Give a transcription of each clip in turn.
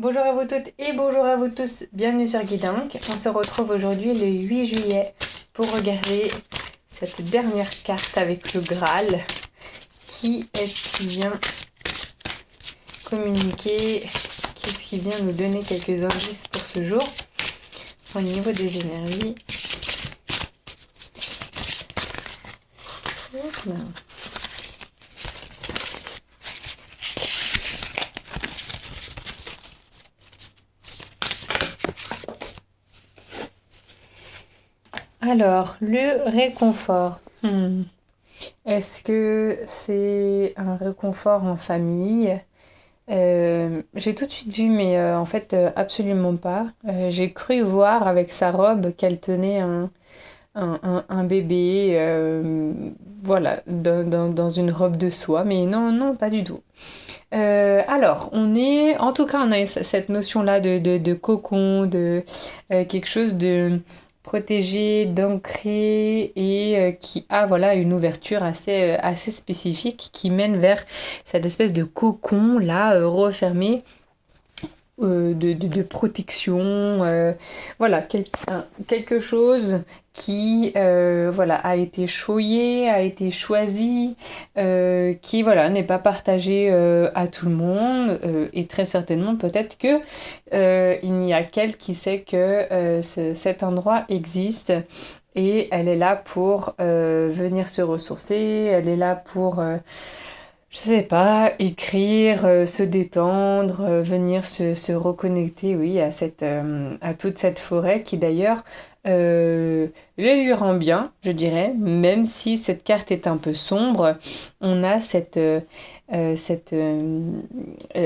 Bonjour à vous toutes et bonjour à vous tous, bienvenue sur Guidank. On se retrouve aujourd'hui le 8 juillet pour regarder cette dernière carte avec le Graal. Qui est-ce qui vient communiquer? Qu'est-ce qui vient nous donner quelques indices pour ce jour au niveau des énergies? Hop là. Alors, le réconfort. Est-ce que c'est un réconfort en famille? J'ai tout de suite vu, mais en fait, absolument pas. J'ai cru voir avec sa robe qu'elle tenait un bébé, voilà, dans une robe de soie, mais non, non, pas du tout. Alors, en tout cas, on a cette notion-là de cocon, de quelque chose de protégé, d'ancré et qui a voilà une ouverture assez spécifique qui mène vers cette espèce de cocon là refermé de protection, voilà, quelque chose qui voilà, a été choyé, a été choisi, qui voilà, n'est pas partagé à tout le monde, et très certainement peut-être que il n'y a qu'elle qui sait que cet endroit existe. Et elle est là pour venir se ressourcer, elle est là pour je sais pas, écrire, se détendre, venir se reconnecter, oui, à toute cette forêt qui d'ailleurs le lui rend bien, je dirais, même si cette carte est un peu sombre, on a cette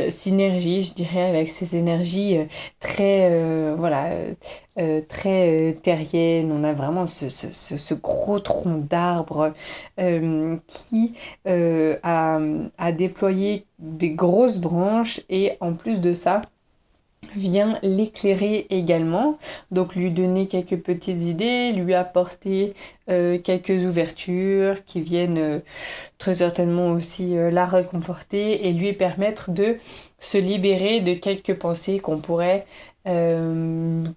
synergie, je dirais, avec ces énergies très, voilà, très terriennes. On a vraiment ce gros tronc d'arbre qui a déployé des grosses branches et en plus de ça, vient l'éclairer également, donc lui donner quelques petites idées, lui apporter quelques ouvertures qui viennent très certainement aussi la réconforter et lui permettre de se libérer de quelques pensées qu'on pourrait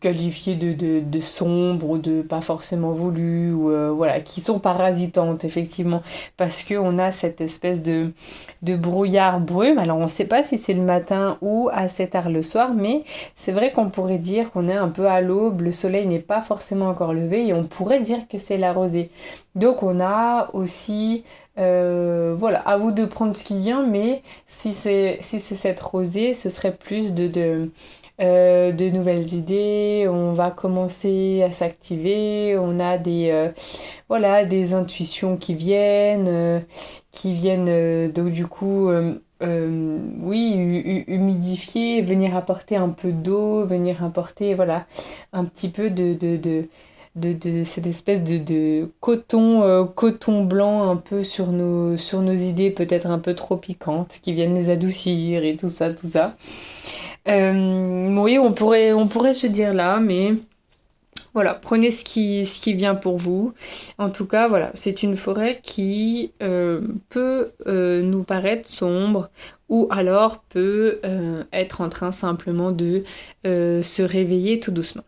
qualifier de sombres ou de pas forcément voulues ou voilà, qui sont parasitantes effectivement parce qu'on a cette espèce de brouillard brume. Alors on ne sait pas si c'est le matin ou assez tard le soir, mais c'est vrai qu'on pourrait dire qu'on est un peu à l'aube, le soleil n'est pas forcément encore levé et on pourrait dire que c'est la rosée. Donc on a aussi, voilà, à vous de prendre ce qui vient, mais si c'est cette rosée, ce serait plus de nouvelles idées, on va commencer à s'activer, on a voilà, des intuitions qui viennent donc du coup, oui, humidifier, venir apporter un peu d'eau, venir apporter, voilà, un petit peu de cette espèce de coton, coton blanc un peu sur nos idées peut-être un peu trop piquantes, qui viennent les adoucir et tout ça, tout ça. Oui, on pourrait se dire là, mais voilà, prenez ce qui vient pour vous. En tout cas, voilà, c'est une forêt qui peut nous paraître sombre ou alors peut être en train simplement de se réveiller tout doucement.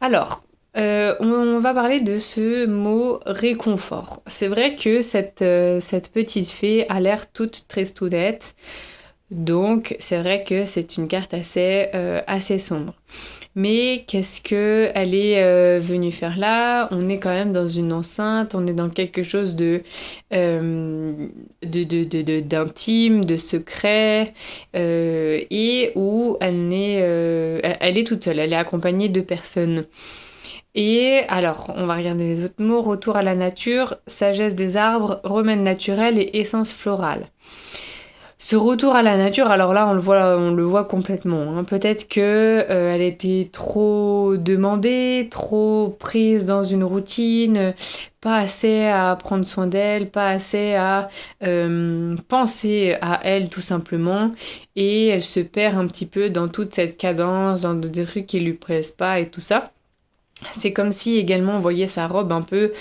Alors, on va parler de ce mot réconfort. C'est vrai que cette petite fée a l'air toute tristounette, donc c'est vrai que c'est une carte assez sombre. Mais qu'est-ce que elle est venue faire là? On est quand même dans une enceinte, on est dans quelque chose d'intime, de secret, et où elle est toute seule, elle est accompagnée de personnes. Et alors, on va regarder les autres mots. Retour à la nature, sagesse des arbres, remède naturel et essence florale. Ce retour à la nature, alors là, on le voit complètement, hein. Peut-être que elle était trop demandée, trop prise dans une routine, pas assez à prendre soin d'elle, pas assez à penser à elle tout simplement, et elle se perd un petit peu dans toute cette cadence, dans des trucs qui lui plaisent pas et tout ça. C'est comme si également on voyait sa robe un peu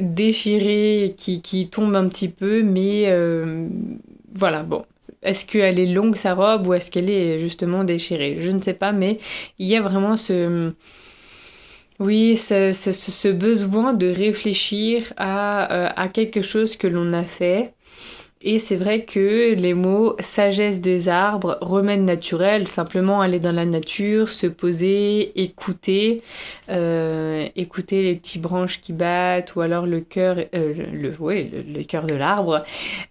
déchirée, qui tombe un petit peu, mais voilà, bon. est-ce qu'elle est longue sa robe ou est-ce qu'elle est justement déchirée? Je ne sais pas, mais il y a vraiment oui, ce besoin de réfléchir à quelque chose que l'on a fait. Et c'est vrai que les mots sagesse des arbres, remède naturel, simplement aller dans la nature, se poser, écouter les petites branches qui battent ou alors le cœur, le cœur de l'arbre,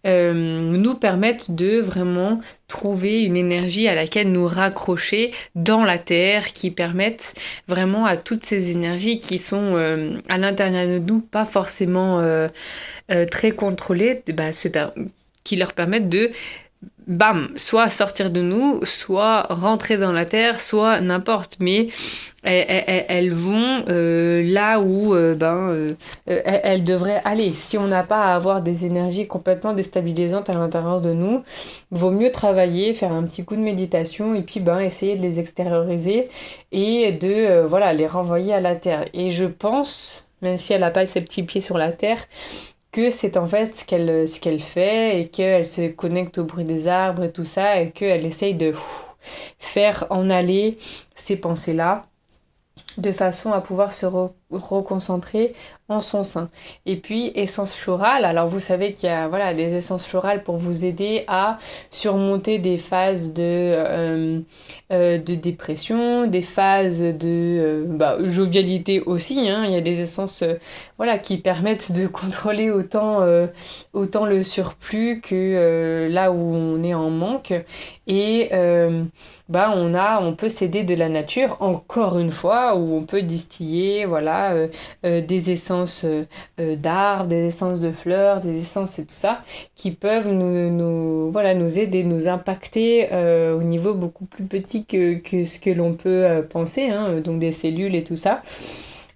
nous permettent de vraiment trouver une énergie à laquelle nous raccrocher dans la terre, qui permettent vraiment à toutes ces énergies qui sont à l'intérieur de nous, pas forcément très contrôlées, qui leur permettent de, bam, soit sortir de nous, soit rentrer dans la terre, soit n'importe. Mais elles vont là où elles devraient aller. Si on n'a pas à avoir des énergies complètement déstabilisantes à l'intérieur de nous, il vaut mieux travailler, faire un petit coup de méditation et puis essayer de les extérioriser et de les renvoyer à la terre. Et je pense, même si elle n'a pas ses petits pieds sur la terre, que c'est en fait ce qu'elle fait et qu'elle se connecte au bruit des arbres et tout ça et qu'elle essaye de faire en aller ces pensées-là de façon à pouvoir se reconcentrer en son sein. Et puis, essence florale. Alors, vous savez qu'il y a des essences florales pour vous aider à surmonter des phases de dépression, des phases de jovialité aussi. Hein. Il y a des essences qui permettent de contrôler autant le surplus que là où on est en manque. Et on peut s'aider de la nature, encore une fois, où on peut distiller des essences d'arbres, des essences de fleurs, des essences et tout ça, qui peuvent nous aider, nous impacter au niveau beaucoup plus petit que ce que l'on peut penser, hein, donc des cellules et tout ça.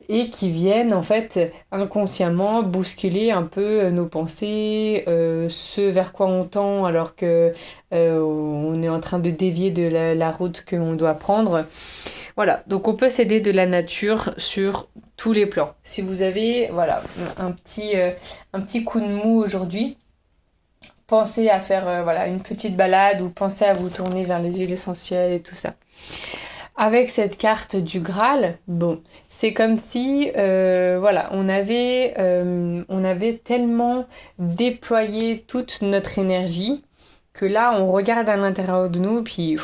Et qui viennent en fait inconsciemment bousculer un peu nos pensées, ce vers quoi on tend alors que on est en train de dévier de la route qu'on doit prendre. Voilà, donc on peut s'aider de la nature sur tous les plans. Si vous avez un petit coup de mou aujourd'hui, pensez à faire une petite balade ou pensez à vous tourner vers les huiles essentielles et tout ça. Avec cette carte du Graal, c'est comme si, on avait tellement déployé toute notre énergie que là, on regarde à l'intérieur de nous, puis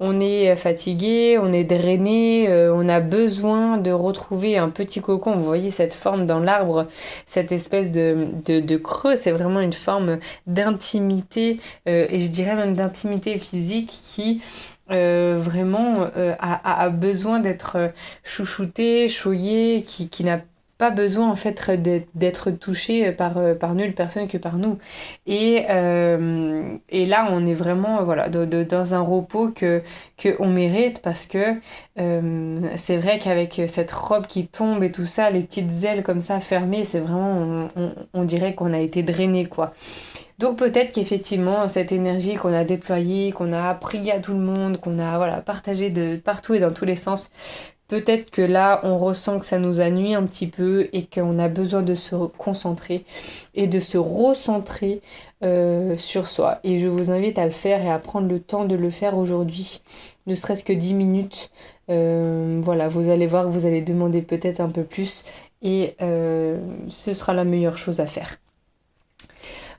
on est fatigué, on est drainé, on a besoin de retrouver un petit cocon. Vous voyez cette forme dans l'arbre, cette espèce de creux, c'est vraiment une forme d'intimité, et je dirais même d'intimité physique qui a besoin d'être chouchouté, choyé, qui n'a pas besoin en fait d'être touché par nulle personne que par nous. Et là, on est vraiment dans un repos que on mérite parce que c'est vrai qu'avec cette robe qui tombe et tout ça, les petites ailes comme ça fermées, c'est vraiment, on dirait qu'on a été drainé quoi. Donc peut-être qu'effectivement, cette énergie qu'on a déployée, qu'on a appris à tout le monde, qu'on a partagé de partout et dans tous les sens, peut-être que là, on ressent que ça nous a nui un petit peu et qu'on a besoin de se concentrer et de se recentrer sur soi. Et je vous invite à le faire et à prendre le temps de le faire aujourd'hui, ne serait-ce que 10 minutes. Vous allez voir que vous allez demander peut-être un peu plus et ce sera la meilleure chose à faire.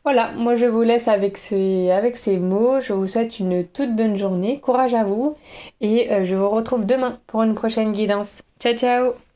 Voilà, moi je vous laisse avec ces mots. Je vous souhaite une toute bonne journée. Courage à vous. Et je vous retrouve demain pour une prochaine guidance. Ciao, ciao!